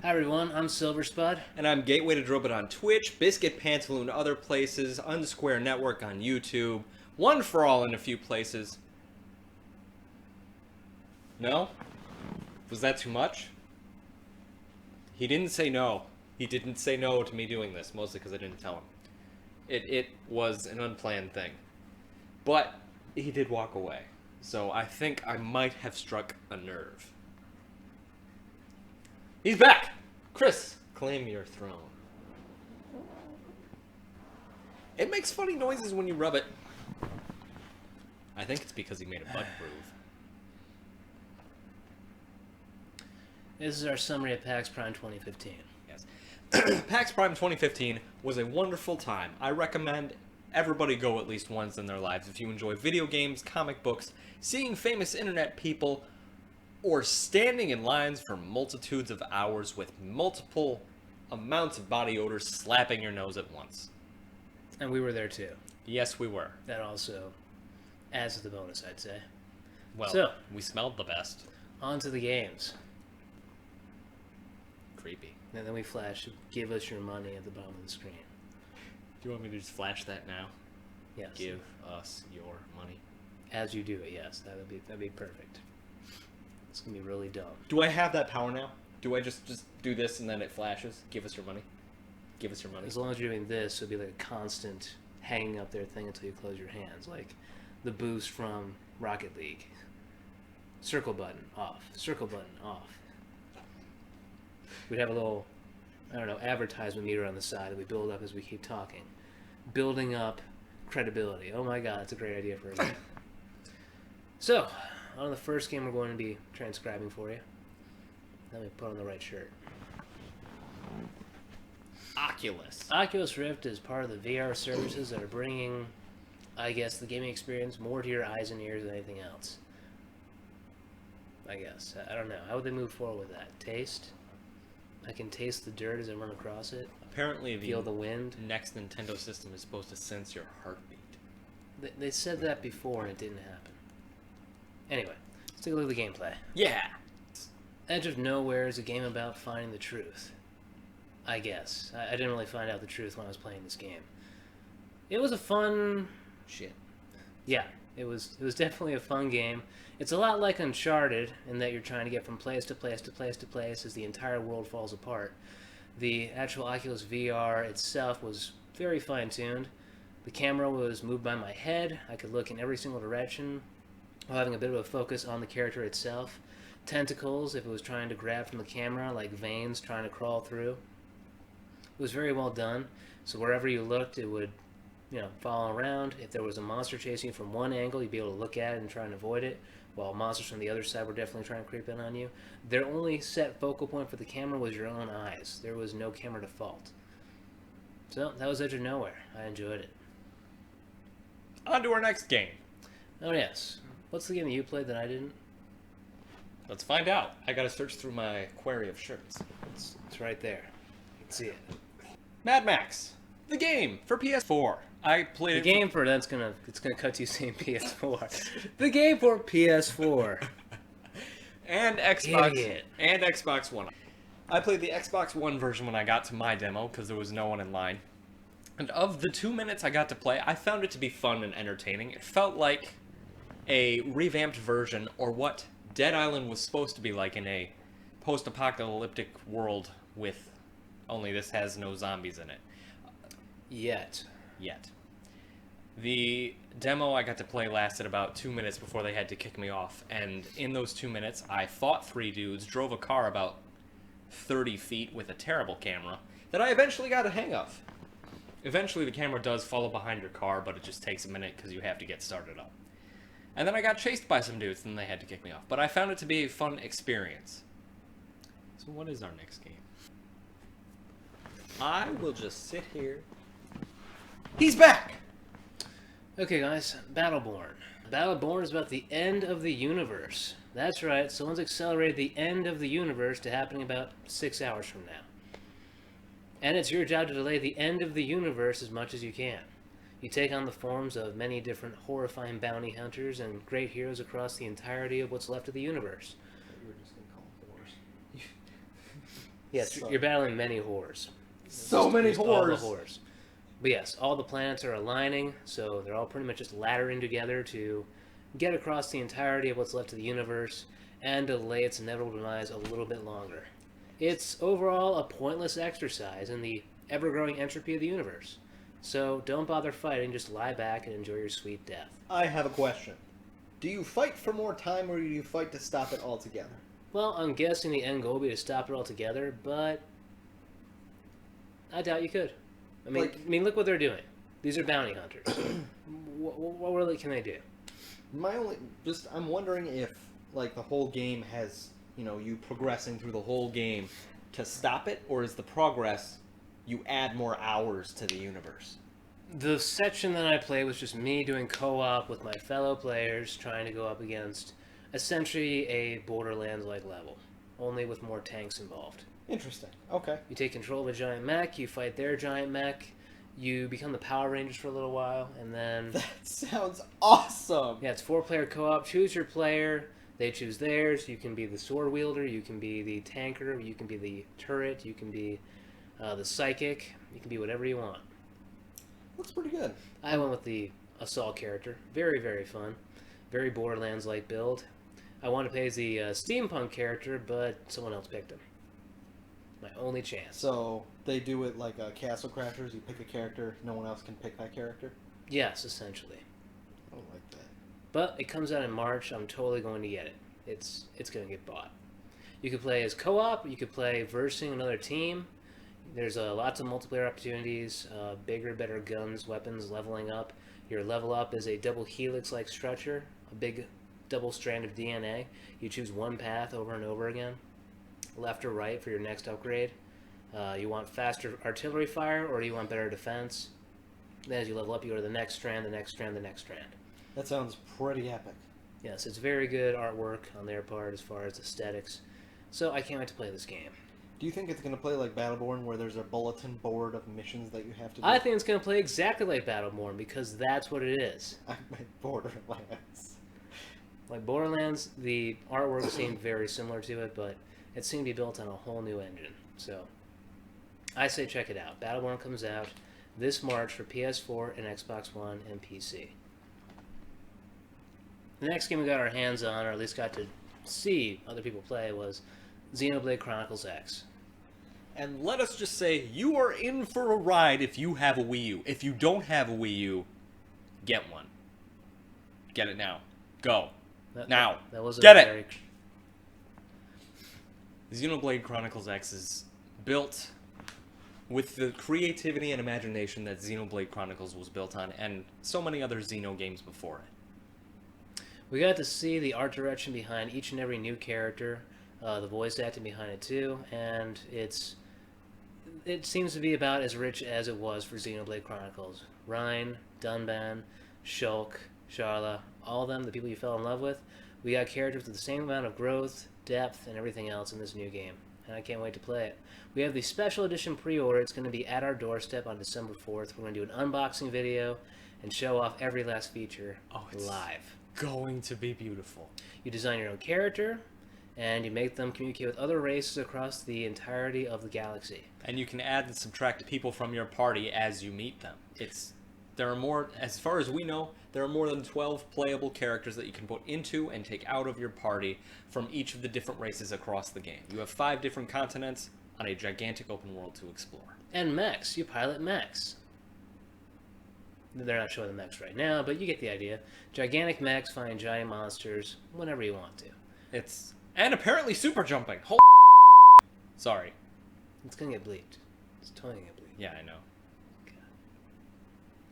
Hi everyone, I'm Silverspud. And I'm Gateway to Drobit on Twitch, Biscuit Pantaloon other places, Unsquare Network on YouTube, One for All in a few places. No? Was that too much? He didn't say no. He didn't say no to me doing this, mostly because I didn't tell him. It was an unplanned thing. But he did walk away. So I think I might have struck a nerve. He's back! Chris, claim your throne. It makes funny noises when you rub it. I think it's because he made a butt groove. This is our summary of PAX Prime 2015. Yes. PAX Prime 2015 was a wonderful time. I recommend everybody go at least once in their lives if you enjoy video games, comic books, seeing famous internet people, or standing in lines for multitudes of hours with multiple amounts of body odors slapping your nose at once. And we were there too. Yes, we were. That also adds to the bonus, I'd say. Well, So, we smelled the best. on to the games. Creepy. And then we flash, give us your money at the bottom of the screen. Do you want me to just flash that now? Yes. Give us your money. As you do it, yes. That'd be perfect. It's gonna be really dumb. Do I have that power now? Do I just do this and then it flashes? Give us your money. Give us your money. As long as you're doing this, it'll be like a constant hanging up there thing until you close your hands. Like the boost from Rocket League. Circle button, off. Circle button, off. We'd have a little, I don't know, advertisement meter on the side that we build up as we keep talking. Building up credibility. Oh my god, it's a great idea for a game. So, on the first game we're going to be transcribing for you. Let me put on the right shirt. Oculus. Oculus Rift is part of the VR services that are bringing, I guess, the gaming experience more to your eyes and ears than anything else. I guess. I don't know. How would they move forward with that? Taste? I can taste the dirt as I run across it. Apparently Feel the wind. next Nintendo system is supposed to sense your heartbeat. They said that before and it didn't happen. Anyway, let's take a look at the gameplay. Yeah! Edge of Nowhere is a game about finding the truth. I guess. I didn't really find out the truth when I was playing this game. It was a fun... Shit. Yeah, it was definitely a fun game. It's a lot like Uncharted in that you're trying to get from place to place to place to place as the entire world falls apart. The actual Oculus VR itself was very fine-tuned. The camera was moved by my head. I could look in every single direction while having a bit of a focus on the character itself. Tentacles, if it was trying to grab from the camera, like veins trying to crawl through. It was very well done. So wherever you looked, it would, follow around. If there was a monster chasing you from one angle, you'd be able to look at it and try and avoid it, while monsters from the other side were definitely trying to creep in on you. Their only set focal point for the camera was your own eyes. There was no camera default. So, that was Edge of Nowhere. I enjoyed it. On to our next game. Oh yes. What's the game that you played that I didn't? Let's find out. I gotta search through my query of shirts. It's right there. You can see it. Mad Max. The game for PS4. I played The it. game for it's gonna cut to you saying PS4. The game for PS4. And Xbox. Idiot. And Xbox One. I played the Xbox One version when I got to my demo because there was no one in line. And of the 2 minutes I got to play, I found it to be fun and entertaining. It felt like a revamped version, or what Dead Island was supposed to be like in a post-apocalyptic world with, only this has no zombies in it. Yet. The demo I got to play lasted about 2 minutes before they had to kick me off, and in those 2 minutes I fought 3 dudes, drove a car about 30 feet with a terrible camera that I eventually got a hang of. Eventually the camera does follow behind your car, but it just takes a minute because you have to get started up. And then I got chased by some dudes and they had to kick me off, but I found it to be a fun experience. So what is our next game? I will just sit here. He's back! Okay, guys, Battleborn. Battleborn is about the end of the universe. That's right, someone's accelerated the end of the universe to happening about 6 hours from now. And it's your job to delay the end of the universe as much as you can. You take on the forms of many different horrifying bounty hunters and great heroes across the entirety of what's left of the universe. You were just gonna call them whores. Yes, So- you're battling many horrors. So many Just all the whores. horrors. But yes, all the planets are aligning, so they're all pretty much just laddering together to get across the entirety of what's left of the universe and delay its inevitable demise a little bit longer. It's overall a pointless exercise in the ever-growing entropy of the universe. So don't bother fighting, just lie back and enjoy your sweet death. I have a question. Do you fight for more time, or do you fight to stop it altogether? Well, I'm guessing the end goal would be to stop it altogether, but I doubt you could. I mean, look what they're doing. These are bounty hunters. What really can they do? I'm wondering if, like, the whole game has, you progressing through the whole game to stop it, or is the progress you add more hours to the universe? The section that I played was just me doing co-op with my fellow players, trying to go up against essentially a Borderlands-like level, only with more tanks involved. Interesting. Okay. You take control of a giant mech, you fight their giant mech, you become the Power Rangers for a little while, and then... That sounds awesome! Yeah, it's 4-player co-op. Choose your player, they choose theirs. You can be the sword wielder, you can be the tanker, you can be the turret, you can be the psychic, you can be whatever you want. Looks pretty good. I went with the assault character. Very, very fun. Very Borderlands-like build. I wanted to play as the steampunk character, but someone else picked him. My only chance. So, they do it like Castle Crashers, you pick a character, no one else can pick that character? Yes, essentially. I don't like that. But it comes out in March. I'm totally going to get it. It's going to get bought. You could play as co-op. You could play versing another team. There's lots of multiplayer opportunities, bigger, better guns, weapons, leveling up. Your level up is a double helix-like structure, a big double strand of DNA. You choose one path over and over again, left or right for your next upgrade. You want faster artillery fire, or do you want better defense? Then as you level up, you go to the next strand, the next strand, the next strand. That sounds pretty epic. Yes, it's very good artwork on their part as far as aesthetics. So I can't wait to play this game. Do you think it's going to play like Battleborn, where there's a bulletin board of missions that you have to do? I think it's going to play exactly like Battleborn, because that's what it is. I meant Borderlands. Like Borderlands, the artwork seemed very similar to it, but it seemed to be built on a whole new engine. So I say check it out. Battleborn comes out this March for PS4 and Xbox One and PC. The next game we got our hands on, or at least got to see other people play, was Xenoblade Chronicles X. And let us just say, you are in for a ride if you have a Wii U. If you don't have a Wii U, get one. Get it now. Go. Now. That was Get it! Xenoblade Chronicles X is built with the creativity and imagination that Xenoblade Chronicles was built on, and so many other Xeno games before it. We got to see the art direction behind each and every new character, the voice acting behind it too, and it seems to be about as rich as it was for Xenoblade Chronicles. Reyn, Dunban, Shulk, Sharla, all of them, the people you fell in love with, we got characters with the same amount of growth, depth, and everything else in this new game, and I can't wait to play it. We have the special edition pre-order. It's going to be at our doorstep on December 4th. We're going to do an unboxing video and show off every last feature live. Going to be beautiful. You design your own character, and you make them communicate with other races across the entirety of the galaxy. And you can add and subtract people from your party as you meet them. There are more, as far as we know, there are more than 12 playable characters that you can put into and take out of your party from each of the different races across the game. You have 5 different continents on a gigantic open world to explore. And mechs. You pilot mechs. They're not showing the mechs right now, but you get the idea. Gigantic mechs find giant monsters whenever you want to. And apparently super jumping. Sorry. It's gonna get bleeped. It's totally gonna get bleeped. Yeah, I know. God.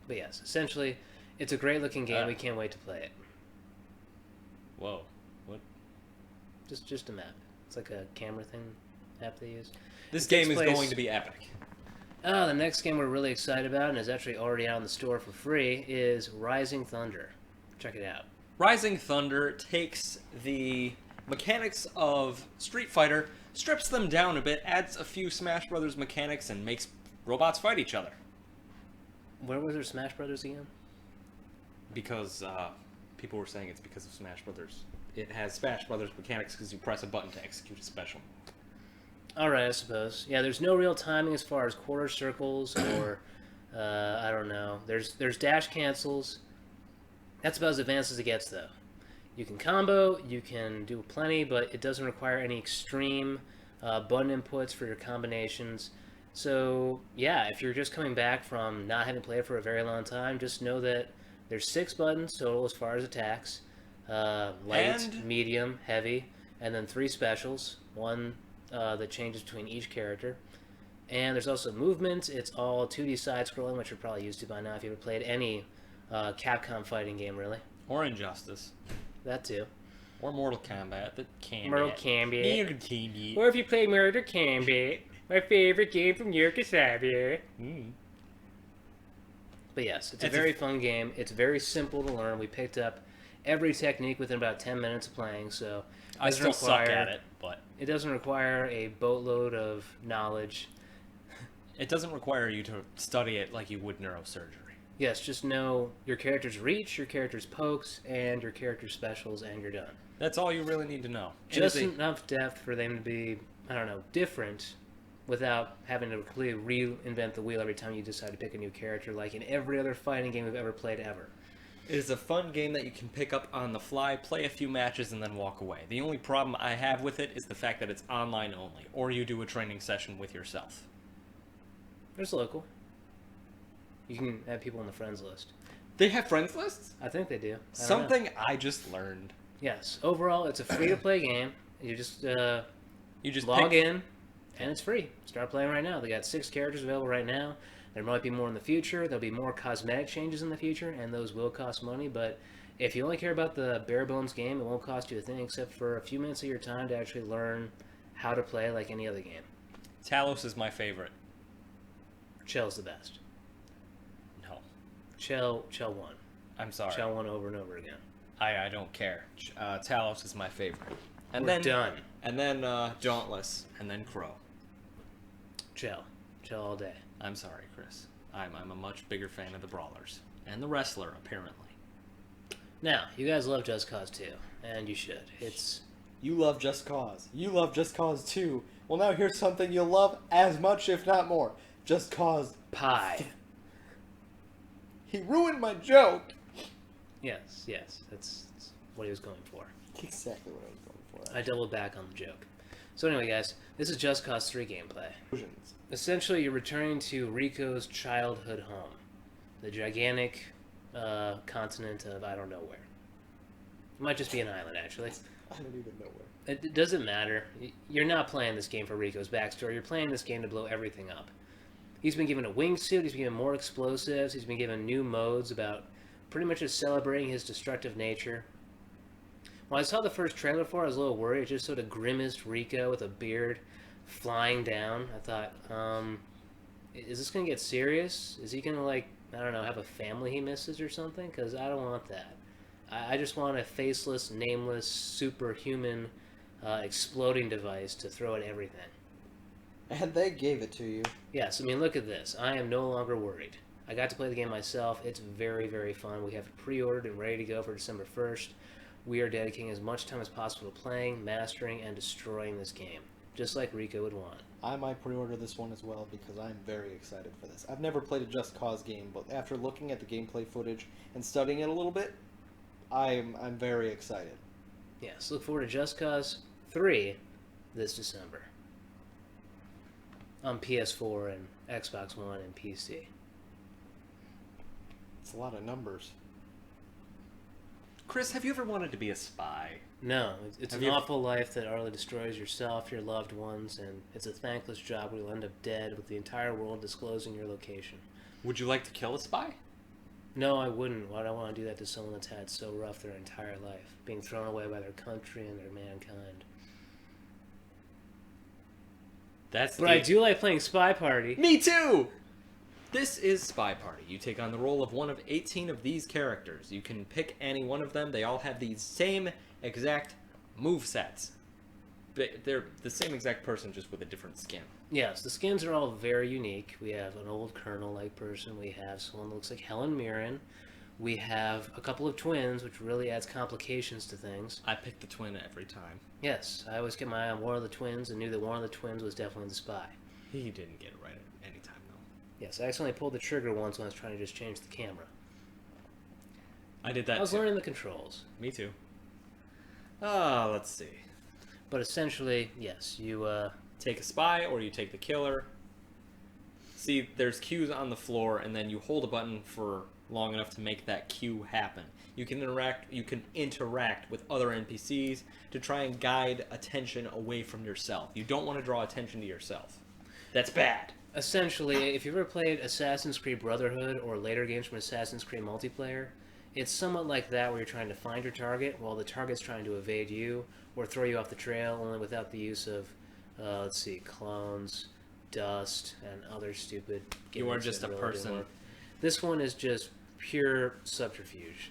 But yes, essentially, it's a great looking game. We can't wait to play it. Whoa. What? Just a map. It's like a camera thing app they use. This game is going to be epic. The next game we're really excited about, and is actually already out in the store for free, is Rising Thunder. Check it out. Rising Thunder takes the mechanics of Street Fighter, strips them down a bit, adds a few Smash Brothers mechanics, and makes robots fight each other. Where was there Smash Brothers again? Because people were saying it's because of Smash Brothers. It has Smash Brothers mechanics because you press a button to execute a special. All right, I suppose. Yeah, there's no real timing as far as quarter circles or I don't know. There's dash cancels. That's about as advanced as it gets, though. You can combo, you can do plenty, but it doesn't require any extreme button inputs for your combinations. So yeah, if you're just coming back from not having played for a very long time, just know that there's 6 buttons total as far as attacks: light, And- medium, heavy, and then 3 specials. One that changes between each character. And there's also movement. It's all 2D side-scrolling, which you're probably used to by now if you've ever played any Capcom fighting game, really. Or Injustice. That too. Or Mortal Kombat. The Kombat. Mortal Kombat. Mortal Kombat. Or if you play Mortal Kombat, my favorite game from Yugoslavia. Mm. But yes, it's a It's a- very fun game. It's very simple to learn. We picked up every technique within about 10 minutes of playing, so I doesn't still suck require- at it, but it doesn't require a boatload of knowledge. it doesn't require you to study it like you would neurosurgery. Yes, just know your character's reach, your character's pokes, and your character's specials, and you're done. That's all you really need to know. It Just is a- enough depth for them to be, I don't know, different without having to completely reinvent the wheel every time you decide to pick a new character, like in every other fighting game we've ever played ever. It is a fun game that you can pick up on the fly, play a few matches, and then walk away. The only problem I have with it is the fact that it's online only, or you do a training session with yourself. There's local. You can have people on the friends list. They have friends lists? I think they do. I don't know. Something I just learned. Yes. Overall, it's a free-to-play game. You just You just log pick- in, and it's free. Start playing right now. They got 6 characters available right now. There might be more in the future. There'll be more cosmetic changes in the future, and those will cost money. But if you only care about the bare bones game, it won't cost you a thing except for a few minutes of your time to actually learn how to play like any other game. Talos is my favorite. Chell's the best. No. Chell won. I'm sorry. Chell won over and over again. I don't care. Talos is my favorite. And We're then done. And then Dauntless, and then Crow. Chell all day. I'm sorry, Chris. I'm a much bigger fan of the Brawlers. And the Wrestler, apparently. Now, you guys love Just Cause 2, and you should. It's You love Just Cause. You love Just Cause 2. Well, now here's something you'll love as much, if not more. Just Cause. pie. He ruined my joke. Yes, that's what he was going for. Exactly what I was going for. I doubled back on the joke. So anyway, guys, this is Just Cause 3 gameplay. Illusions. Essentially, you're returning to Rico's childhood home, the gigantic continent of I don't know where. It might just be an island, actually. I don't even know where. It doesn't matter. You're not playing this game for Rico's backstory. You're playing this game to blow everything up. He's been given a wingsuit. He's been given more explosives. He's been given new modes about pretty much just celebrating his destructive nature. When I saw the first trailer for it, I was a little worried. It just sort of grimaced Rico with a beard flying down. I thought, is this going to get serious? Is he going to, like, I don't know, have a family he misses or something? Because I don't want that. I just want a faceless, nameless, superhuman exploding device to throw at everything. And they gave it to you. Yes, I mean, look at this. I am no longer worried. I got to play the game myself. It's very, very fun. We have it pre-ordered and ready to go for December 1st. We are dedicating as much time as possible to playing, mastering, and destroying this game, just like Rico would want. I might pre-order this one as well because I'm very excited for this. I've never played a Just Cause game, but after looking at the gameplay footage and studying it a little bit, I'm very excited. Yes, look forward to Just Cause 3 this December on PS4 and Xbox One and PC. It's a lot of numbers. Chris, have you ever wanted to be a spy? No, it's Have an you ever- awful life that utterly destroys yourself, your loved ones, and it's a thankless job where you'll end up dead with the entire world disclosing your location. Would you like to kill a spy? No, I wouldn't. Why would I want to do that to someone that's had it so rough their entire life, being thrown away by their country and their mankind? But I do like playing Spy Party. Me too! This is Spy Party. You take on the role of one of 18 of these characters. You can pick any one of them. They all have these same exact movesets. They're the same exact person, just with a different skin. Yes, the skins are all very unique. We have an old colonel-like person. We have someone that looks like Helen Mirren. We have a couple of twins, which really adds complications to things. I pick the twin every time. Yes, I always kept my eye on one of the twins and knew that one of the twins was definitely the spy. He didn't get it right any time, though. Yes, I accidentally pulled the trigger once when I was trying to just change the camera. I did that I was too. learning the controls. Me too. Let's see. But essentially, yes, you, Take a spy or you take the killer. See, there's cues on the floor, and then you hold a button for long enough to make that cue happen. You can interact with other NPCs to try and guide attention away from yourself. You don't want to draw attention to yourself. That's bad. essentially, if you've ever played Assassin's Creed Brotherhood or later games from Assassin's Creed multiplayer, it's somewhat like that where you're trying to find your target while the target's trying to evade you or throw you off the trail, only without the use of, let's see, clones, dust, and other stupid You are gimmicks just that a really didn't person. work. This one is just pure subterfuge.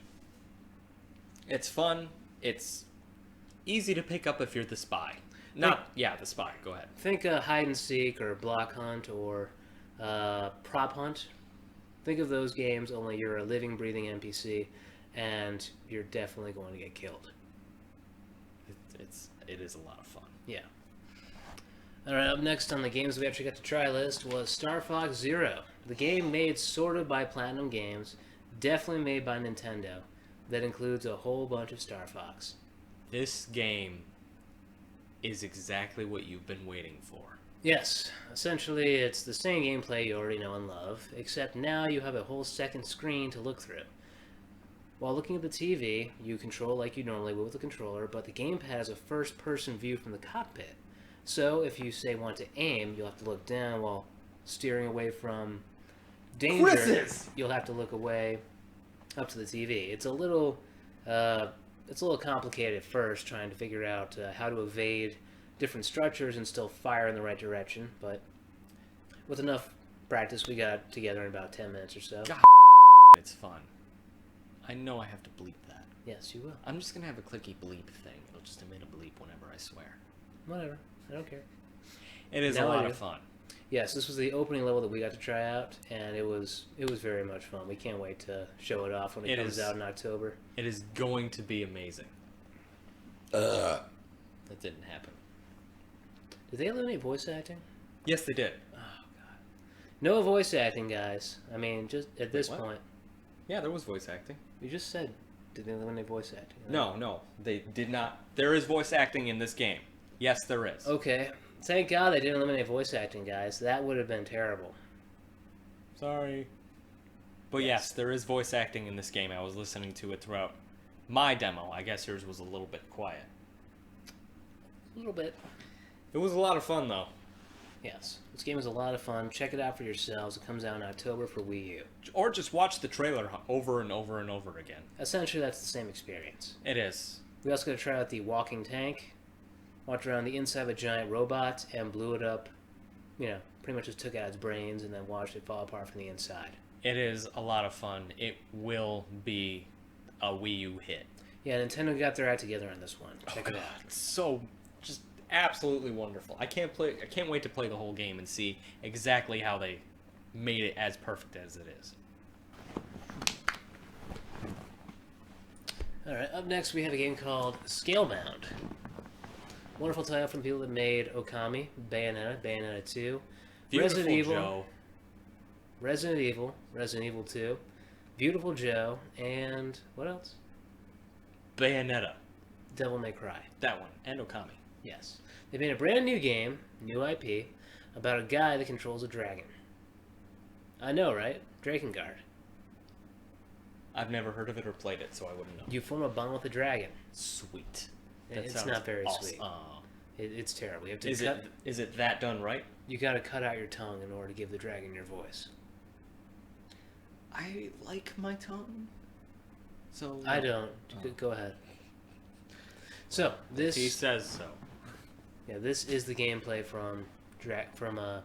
It's fun. It's easy to pick up if you're the spy. The spy. Go ahead. Think hide and seek or block hunt or prop hunt. Think of those games, only you're a living, breathing NPC, and you're definitely going to get killed. It is a lot of fun. Yeah. Alright, up next on the games we actually got to try list was Star Fox Zero. The game made sort of by Platinum Games, definitely made by Nintendo, that includes a whole bunch of Star Fox. This game is exactly what you've been waiting for. Yes, essentially it's the same gameplay you already know and love, except now you have a whole second screen to look through. While looking at the TV, you control like you normally would with a controller, but the gamepad has a first-person view from the cockpit. So if you, say, want to aim, you'll have to look down while steering away from danger. Chris's! You'll have to look away up to the TV. It's a little complicated at first, trying to figure out how to evade different structures and still fire in the right direction, but with enough practice we got together in about 10 minutes or so. God, it's fun. I know I have to bleep that. Yes, you will. I'm just gonna have a clicky bleep thing. It'll just emit a bleep whenever I swear. Whatever. I don't care. It is Now a I lot do. of fun. Yes, this was the opening level that we got to try out, and it was very much fun. We can't wait to show it off when it comes out in October. It is going to be amazing. That didn't happen. Did they eliminate voice acting? Yes, they did. Oh god. No voice acting, guys. I mean, just at this what? point, Yeah, there was voice acting. you just said, did they eliminate voice acting? No, they did not. There is voice acting in this game. Yes, there is. Okay. Thank God they didn't eliminate voice acting, guys. That would have been terrible. Sorry. But yes, there is voice acting in this game. I was listening to it throughout my demo. I guess yours was a little bit quiet. A little bit. It was a lot of fun, though. Yes. This game is a lot of fun. Check it out for yourselves. It comes out in October for Wii U. Or just watch the trailer over and over and over again. Essentially, that's the same experience. It is. We also got to try out the walking tank. Walked around the inside of a giant robot and blew it up. You know, pretty much just took out its brains and then watched it fall apart from the inside. It is a lot of fun. It will be a Wii U hit. Yeah, Nintendo got their act together on this one. Check it out. It's so just absolutely wonderful. I can't wait to play the whole game and see exactly how they made it as perfect as it is. Alright, up next we have a game called Scalebound. Wonderful title from the people that made Okami, Bayonetta, Bayonetta 2, Beautiful Resident Evil, Joe. Resident Evil 2, Beautiful Joe, and what else? Bayonetta. Devil May Cry. That one. And Okami. Yes. They made a brand new game, new IP, about a guy that controls a dragon. I know, right? Drakengard. I've never heard of it or played it, so I wouldn't know. You form a bond with a dragon. Sweet. It's sounds not very awesome. sweet. It's terrible. You have to Is it that done right? You gotta cut out your tongue in order to give the dragon your voice. I like my tongue. So I don't. Go ahead. So this he says so. Yeah, this is the gameplay from Dragonborn,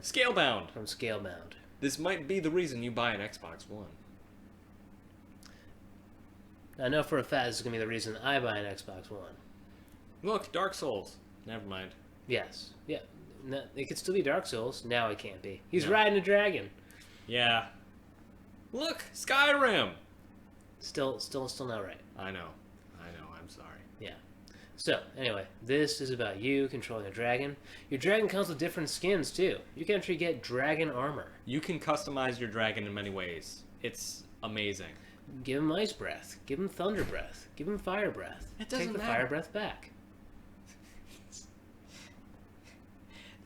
Scalebound. from Scalebound. This might be the reason you buy an Xbox One. I know for a fact this is gonna be the reason I buy an Xbox One. Look, Dark Souls. Never mind. Yes. Yeah. No, it could still be Dark Souls. Now it can't be. He's No. riding a dragon. Yeah. Look, Skyrim. Still not right. I know. I'm sorry. Yeah. So, anyway, this is about you controlling a dragon. Your dragon comes with different skins, too. You can actually get dragon armor. You can customize your dragon in many ways. It's amazing. Give him ice breath. Give him thunder breath. Give him fire breath. It doesn't Take the matter. fire breath back.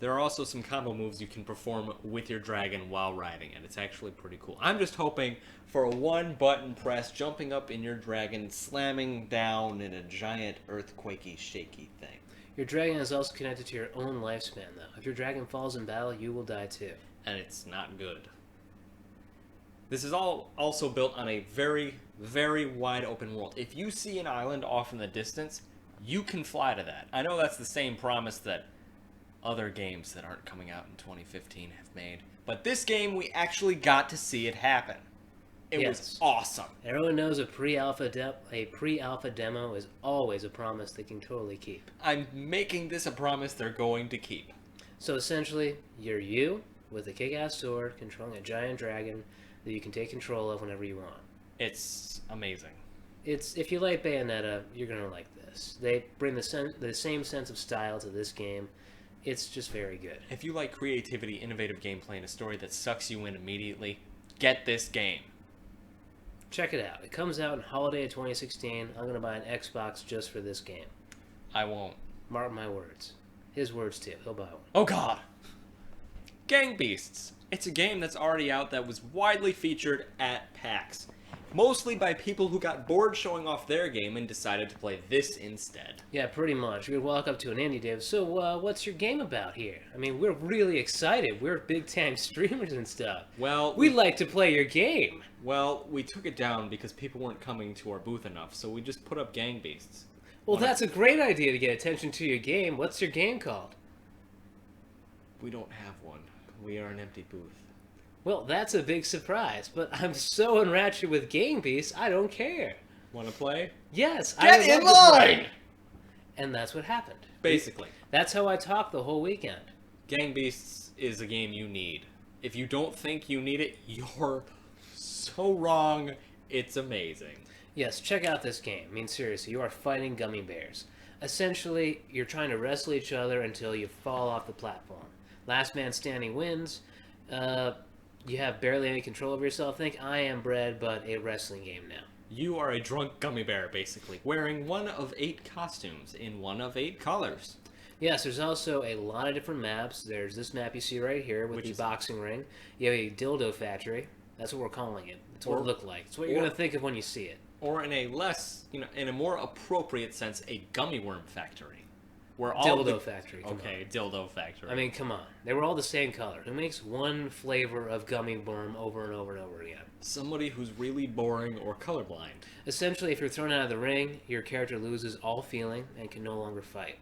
There are also some combo moves you can perform with your dragon while riding it. It's actually pretty cool. I'm just hoping for a one-button press, jumping up in your dragon, slamming down in a giant earthquakey, shaky thing. Your dragon is also connected to your own lifespan, though. If your dragon falls in battle, you will die too. And it's not good. This is all also built on a very, very wide open world. If you see an island off in the distance, you can fly to that. I know that's the same promise that other games that aren't coming out in 2015 have made. But this game, we actually got to see it happen. It was awesome. Everyone knows a pre-alpha demo is always a promise they can totally keep. I'm making this a promise they're going to keep. So essentially, you're you with a kick-ass sword controlling a giant dragon that you can take control of whenever you want. It's amazing. If you like Bayonetta, you're gonna like this. They bring the same sense of style to this game. It's just very good. If you like creativity, innovative gameplay, and a story that sucks you in immediately, get this game. Check it out. It comes out in holiday of 2016. I'm going to buy an Xbox just for this game. I won't. Mark my words. His words too. He'll buy one. Oh god! Gang Beasts. It's a game that's already out that was widely featured at PAX. Mostly by people who got bored showing off their game and decided to play this instead. Yeah, pretty much. We'd walk up to an indie dev. So, what's your game about here? I mean, we're really excited. We're big-time streamers and stuff. Well, We'd like to play your game. Well, we took it down because people weren't coming to our booth enough, so we just put up Gang Beasts. Well, that's a great idea to get attention to your game. What's your game called? We don't have one. We are an empty booth. Well, that's a big surprise, but I'm so enraptured with Game Beasts, I don't care. Want to play? Yes, Get I in would love to play. line! And that's what happened. Basically. That's how I talked the whole weekend. Gang Beasts is a game you need. If you don't think you need it, you're so wrong. It's amazing. Yes, check out this game. I mean, seriously, you are fighting gummy bears. Essentially, you're trying to wrestle each other until you fall off the platform. Last man standing wins. You have barely any control over yourself. Think I Am Bread, but a wrestling game now. You are a drunk gummy bear, basically, wearing one of 8 costumes in one of 8 colors. Yes, there's also a lot of different maps. There's this map you see right here with the boxing ring. You have a dildo factory. That's what we're calling it. That's what it looked like. It's what you're going to think of when you see it. Or in a less, in a more appropriate sense, a gummy worm factory. Where Dildo factory. Okay, dildo factory. I mean, come on. They were all the same color. Who makes one flavor of gummy worm over and over and over again? Somebody who's really boring or colorblind. Essentially, if you're thrown out of the ring, your character loses all feeling and can no longer fight.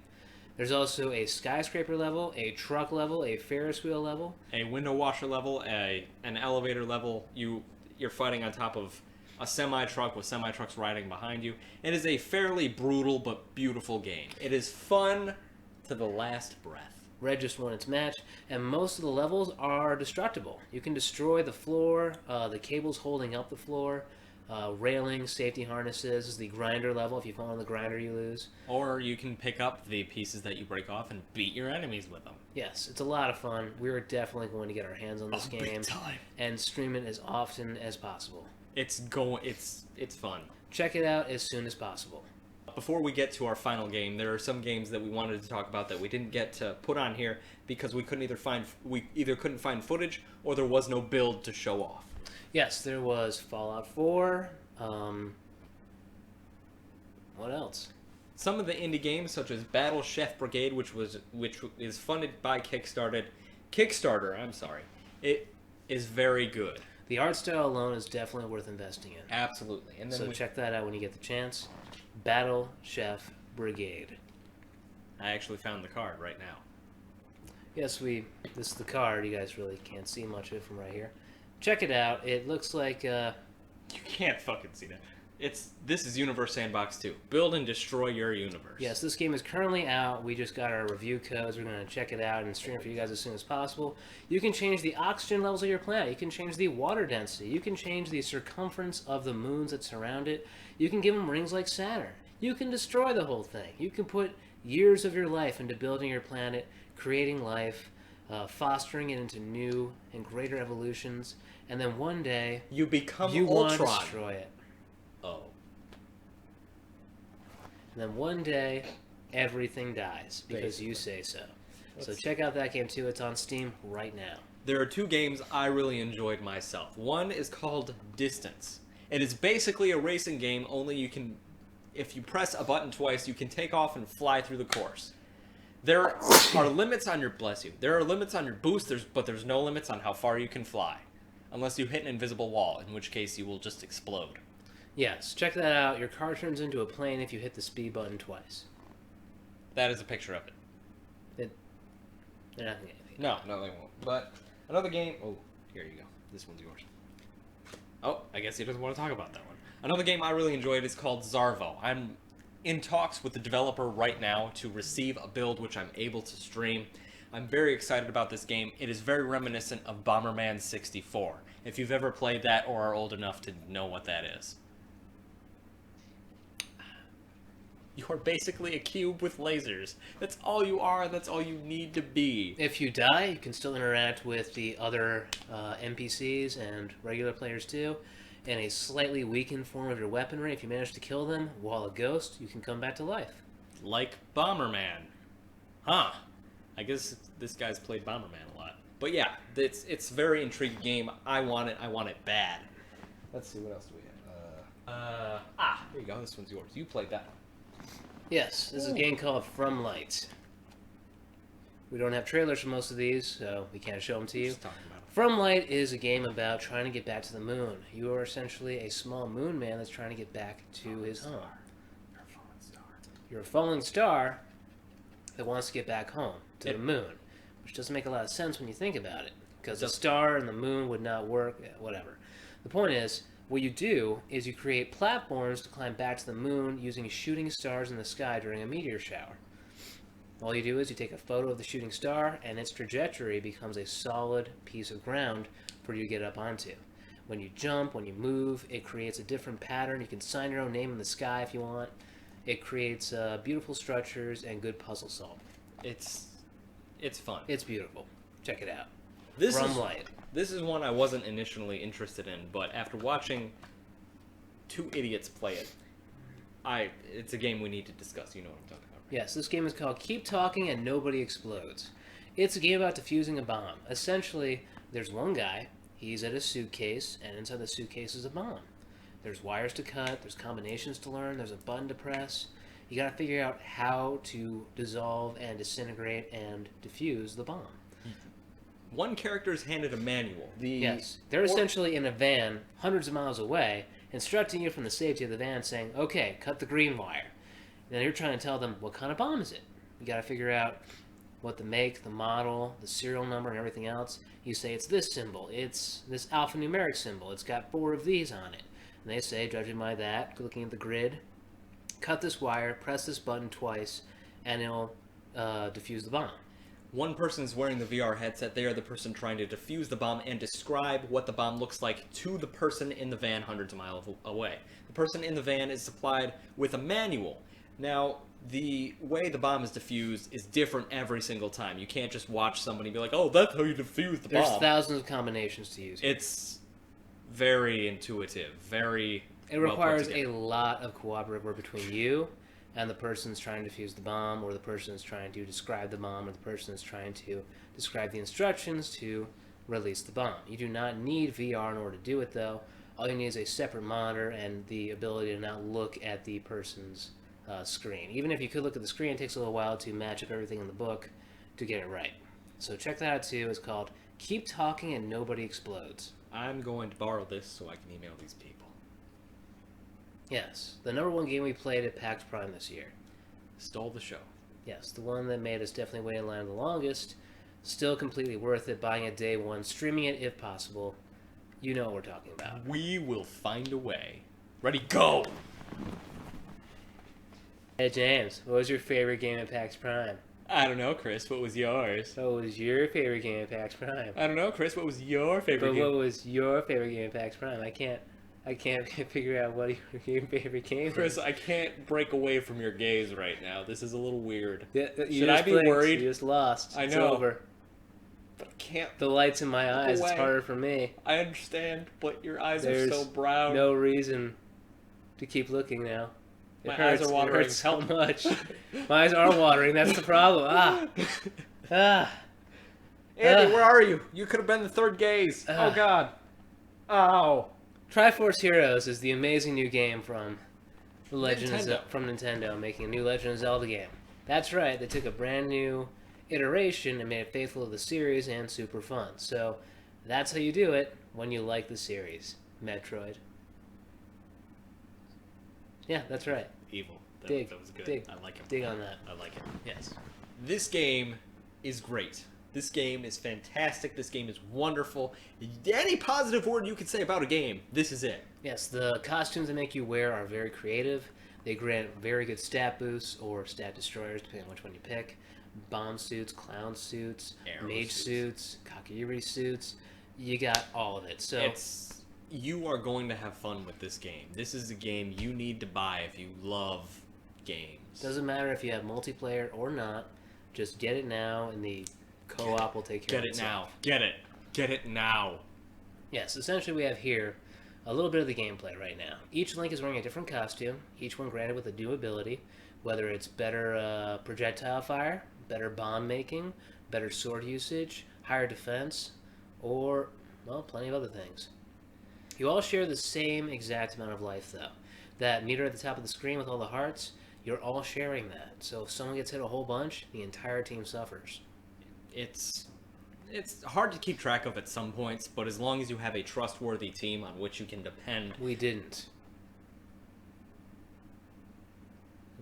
There's also a skyscraper level, a truck level, a Ferris wheel level, A window washer level, an elevator level. You're fighting on top of a semi-truck with semi-trucks riding behind you. It is a fairly brutal but beautiful game. It is fun to the last breath. Red just won its match, and most of the levels are destructible. You can destroy the floor, the cables holding up the floor, railings, safety harnesses, the grinder level. If you fall on the grinder, you lose. Or you can pick up the pieces that you break off and beat your enemies with them. Yes, it's a lot of fun. We're definitely going to get our hands on this game Big time. and stream it as often as possible. It's fun. Check it out as soon as possible. Before we get to our final game, there are some games that we wanted to talk about that we didn't get to put on here because we either couldn't find footage or there was no build to show off. Yes, there was Fallout 4. What else? Some of the indie games, such as Battle Chef Brigade, which is funded by Kickstarter. It is very good. The art style alone is definitely worth investing in. Absolutely. And then Check that out when you get the chance. Battle Chef Brigade. I actually found the card right now. Yes, this is the card. You guys really can't see much of it from right here. Check it out. It looks like, You can't fucking see that. This is Universe Sandbox 2. Build and destroy your universe. Yes, this game is currently out. We just got our review codes. We're going to check it out and stream it for you guys as soon as possible. You can change the oxygen levels of your planet. You can change the water density. You can change the circumference of the moons that surround it. You can give them rings like Saturn. You can destroy the whole thing. You can put years of your life into building your planet, creating life, fostering it into new and greater evolutions, and then one day You become you want to Ultron. destroy it. Oh. And then one day, everything dies because you say so. So check out that game too. It's on Steam right now. There are two games I really enjoyed myself. One is called Distance. It is basically a racing game, only you can, if you press a button twice, you can take off and fly through the course. There are limits on your, bless you, there are limits on your boost, but there's no limits on how far you can fly. Unless you hit an invisible wall, in which case you will just explode. Yes, check that out. Your car turns into a plane if you hit the speed button twice. That is a picture of it. They're not going to get anything. No, they won't. But another game, oh, here you go. This one's yours. Oh, I guess he doesn't want to talk about that one. Another game I really enjoyed is called Zarvo. I'm in talks with the developer right now to receive a build which I'm able to stream. I'm very excited about this game. It is very reminiscent of Bomberman 64. If you've ever played that or are old enough to know what that is. You are basically a cube with lasers. That's all you are, and that's all you need to be. If you die, you can still interact with the other NPCs and regular players too. In a slightly weakened form of your weaponry, if you manage to kill them while a ghost, you can come back to life. Like Bomberman. Huh. I guess this guy's played Bomberman a lot. But yeah, it's a very intriguing game. I want it bad. Let's see, what else do we have? Here you go, this one's yours. You played that one. Yes, this is a game called From Light. We don't have trailers for most of these, so we can't show them to you. Just talking about it. From Light is a game about trying to get back to the moon. You are essentially a small moon man that's trying to get back to his home. You're a fallen star. You're a falling star that wants to get back home to the moon, which doesn't make a lot of sense when you think about it, because the star and the moon would not work. Yeah, whatever. The point is, what you do is you create platforms to climb back to the moon using shooting stars in the sky during a meteor shower. All you do is you take a photo of the shooting star, and its trajectory becomes a solid piece of ground for you to get up onto. When you jump, when you move, it creates a different pattern. You can sign your own name in the sky if you want. It creates beautiful structures and good puzzle solving. It's fun. It's beautiful. Check it out. From Light. This is one I wasn't initially interested in, but after watching two idiots play it, it's a game we need to discuss. You know what I'm talking about. Yes, this game is called Keep Talking and Nobody Explodes. It's a game about defusing a bomb. Essentially, there's one guy, he's at a suitcase, and inside the suitcase is a bomb. There's wires to cut, there's combinations to learn, there's a button to press. You gotta figure out how to dissolve and disintegrate and defuse the bomb. One character is handed a manual. Yes, they're essentially in a van hundreds of miles away, instructing you from the safety of the van, saying, okay, cut the green wire. Now you're trying to tell them, what kind of bomb is it? You gotta figure out what the make, the model, the serial number, and everything else. You say, it's this symbol, it's this alphanumeric symbol, it's got 4 of these on it. And they say, judging by that, looking at the grid, cut this wire, press this button twice, and it'll defuse the bomb. One person is wearing the VR headset. They are the person trying to defuse the bomb and describe what the bomb looks like to the person in the van hundreds of miles away. The person in the van is supplied with a manual. Now, the way the bomb is diffused is different every single time. You can't just watch somebody be like, oh, that's how you defuse the bomb. There's thousands of combinations to use. It's very intuitive, very It requires a lot of cooperative work between you and the person's trying to defuse the bomb, or the person is trying to describe the bomb, or the person is trying to describe the instructions to release the bomb. You do not need VR in order to do it, though. All you need is a separate monitor and the ability to not look at the person's screen. Even if you could look at the screen, it takes a little while to match up everything in the book to get it right. So check that out, too. It's called Keep Talking and Nobody Explodes. I'm going to borrow this so I can email these people. Yes, the #1 game we played at PAX Prime this year. Stole the show. Yes, the one that made us definitely wait in line the longest. Still completely worth it, buying it day one, streaming it if possible. You know what we're talking about. We will find a way. Ready, go! Hey James, what was your favorite game at PAX Prime? I don't know, Chris. What was yours? What was your favorite game at PAX Prime? I don't know, Chris. What was your favorite But game? what was your favorite game at PAX Prime? I can't figure out what your favorite game Chris, is. I can't break away from your gaze right now. This is a little weird. You Should I just be blinked, worried? You just lost. I It's know. over. But I can't. The light's in my Look eyes. away. It's harder for me. I understand, but your eyes There's are so brown. No reason to keep looking now. It My hurts. eyes are watering. It hurts so Help. much. My eyes are watering. That's the problem. Ah. Andy, where are you? You could have been the third gaze. Oh, God. Oh. Triforce Heroes is the amazing new game from Nintendo. From Nintendo, making a new Legend of Zelda game. That's right. They took a brand new iteration and made it faithful to the series and super fun. So that's how you do it when you like the series. Metroid. Yeah, that's right. Evil. Dig. That was good. Dig. I like it. Dig on that. I like it. Yes. This game is great. This game is fantastic. This game is wonderful. Any positive word you could say about a game, this is it. Yes, the costumes they make you wear are very creative. They grant very good stat boosts or stat destroyers, depending on which one you pick. Bomb suits, clown suits, Arrow mage suits. suits, Kakiri suits. You got all of it. So You are going to have fun with this game. This is a game you need to buy if you love games. doesn't matter if you have multiplayer or not. Just get it now, and the co-op will take care of Get it now. itself. Get it. Get it now. Yes, essentially we have here a little bit of the gameplay right now. Each Link is wearing a different costume, each one granted with a new ability, whether it's better projectile fire, better bomb making, better sword usage, higher defense, or, well, plenty of other things. You all share the same exact amount of life, though. That meter at the top of the screen with all the hearts, you're all sharing that. So if someone gets hit a whole bunch, the entire team suffers. It's hard to keep track of at some points, but as long as you have a trustworthy team on which you can depend. We didn't.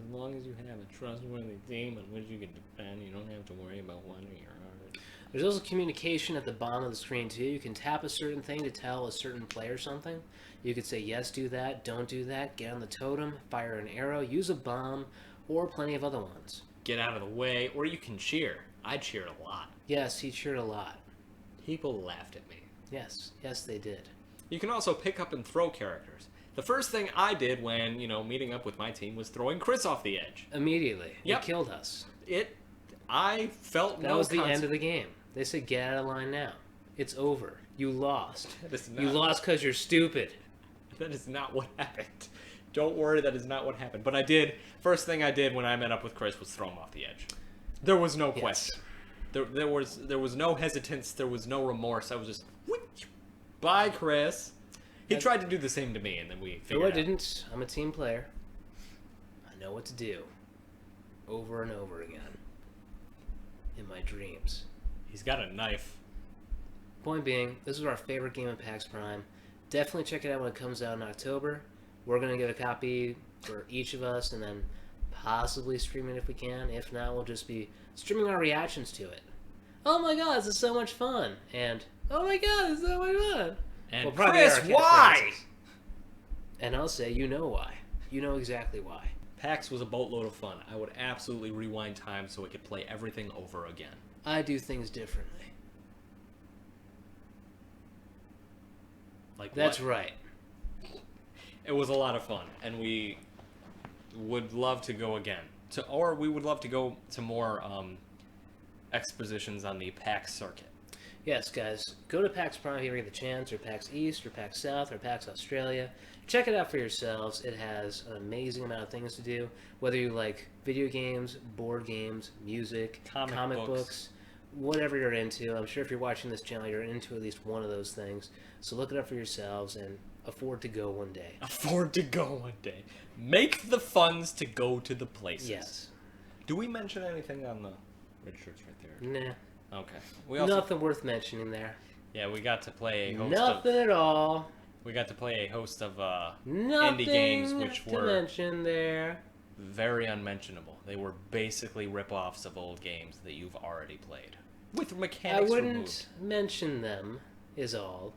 As long as you have a trustworthy team on which you can depend, you don't have to worry about one of your heart. There's also communication at the bottom of the screen, too. You can tap a certain thing to tell a certain player something. You could say, yes, do that, don't do that, get on the totem, fire an arrow, use a bomb, or plenty of other ones. Get out of the way, or you can cheer. I cheered a lot. Yes, he cheered a lot. People laughed at me. Yes, yes, they did. You can also pick up and throw characters. The first thing I did when, meeting up with my team was throwing Chris off the edge. Immediately. Yep. It killed us. I felt That no was the end of the game. They said, get out of line now. It's over. You lost. You lost because you're stupid. That is not what happened. Don't worry, that is not what happened. But I did. First thing I did when I met up with Chris was throw him off the edge. There was no question. There was no hesitance. There was no remorse. I was just, bye, Chris. He tried to do the same to me, and then we figured No, I it out. didn't. I'm a team player. I know what to do. Over and over again. In my dreams. He's got a knife. Point being, this is our favorite game of PAX Prime. Definitely check it out when it comes out in October. We're going to get a copy for each of us and then possibly stream it if we can. If not, we'll just be streaming our reactions to it. Oh my god, this is so much fun! And, oh my god, this is so much fun! And We'll probably Chris, get our why? catchphrases. And I'll say, you know why. You know exactly why. PAX was a boatload of fun. I would absolutely rewind time so we could play everything over again. I do things differently. Like That's what? right. It was a lot of fun, and we would love to go again. Or we would love to go to more expositions on the PAX circuit. Yes, guys, go to PAX Prime if you ever get the chance, or PAX East, or PAX South, or PAX Australia. Check it out for yourselves. It has an amazing amount of things to do, whether you like video games, board games, music, Comic books, whatever you're into. I'm sure if you're watching this channel, you're into at least one of those things. So look it up for yourselves and afford to go one day. Afford to go one day. Make the funds to go to the places. Yes. Do we mention anything on the red shirts right there? Nah. Okay. We also, Nothing worth mentioning there. yeah, we got to play a host Nothing at all. We got to play a host of Nothing indie games which to were mention there. very unmentionable. They were basically rip-offs of old games that you've already played. With I mechanics wouldn't removed. mention them, is all.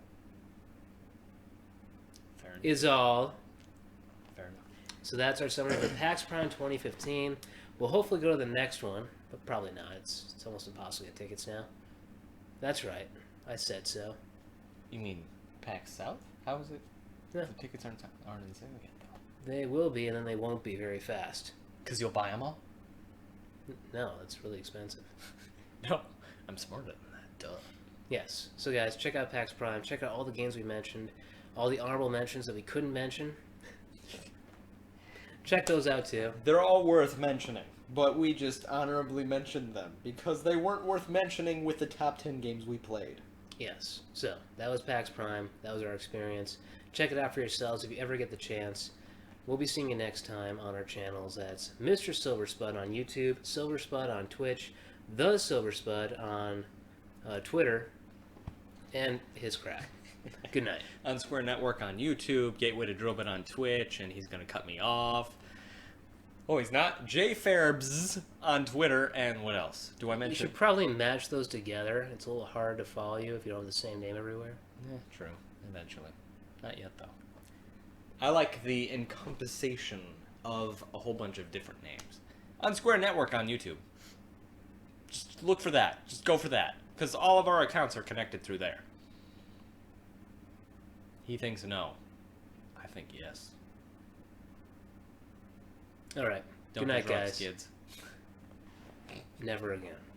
Fair enough. Is all. So that's our summary for PAX Prime 2015. We'll hopefully go to the next one, but probably not. It's almost impossible to get tickets now. That's right. I said so. You mean PAX South? How is it? Yeah. The tickets aren't in sale yet, though. They will be, and then they won't be very fast. Because you'll buy them all? No, that's really expensive. No. I'm smarter than that. Duh. Yes. So guys, check out PAX Prime. Check out all the games we mentioned. All the honorable mentions that we couldn't mention. Check those out too. They're all worth mentioning, but we just honorably mentioned them because they weren't worth mentioning with the top 10 games we played. Yes. So that was PAX Prime. That was our experience. Check it out for yourselves if you ever get the chance. We'll be seeing you next time on our channels. That's Mr. Silverspud on YouTube, Silverspud on Twitch, The Silverspud on Twitter, and his crap. Good night. Unsquare Network on YouTube, Gateway to Drillbit on Twitch, and he's gonna cut me off. Oh, he's not. JFarbs on Twitter, and what else? Do I You mention? should probably match those together. It's a little hard to follow you if you don't have the same name everywhere. Yeah, true. Eventually. Not yet, though. I like the encompassation of a whole bunch of different names. Unsquare Network on YouTube. Just look for that. Just go for that. Because all of our accounts are connected through there. He thinks no. I think yes. All right. Don't Good night, do drugs, guys. kids. Never again.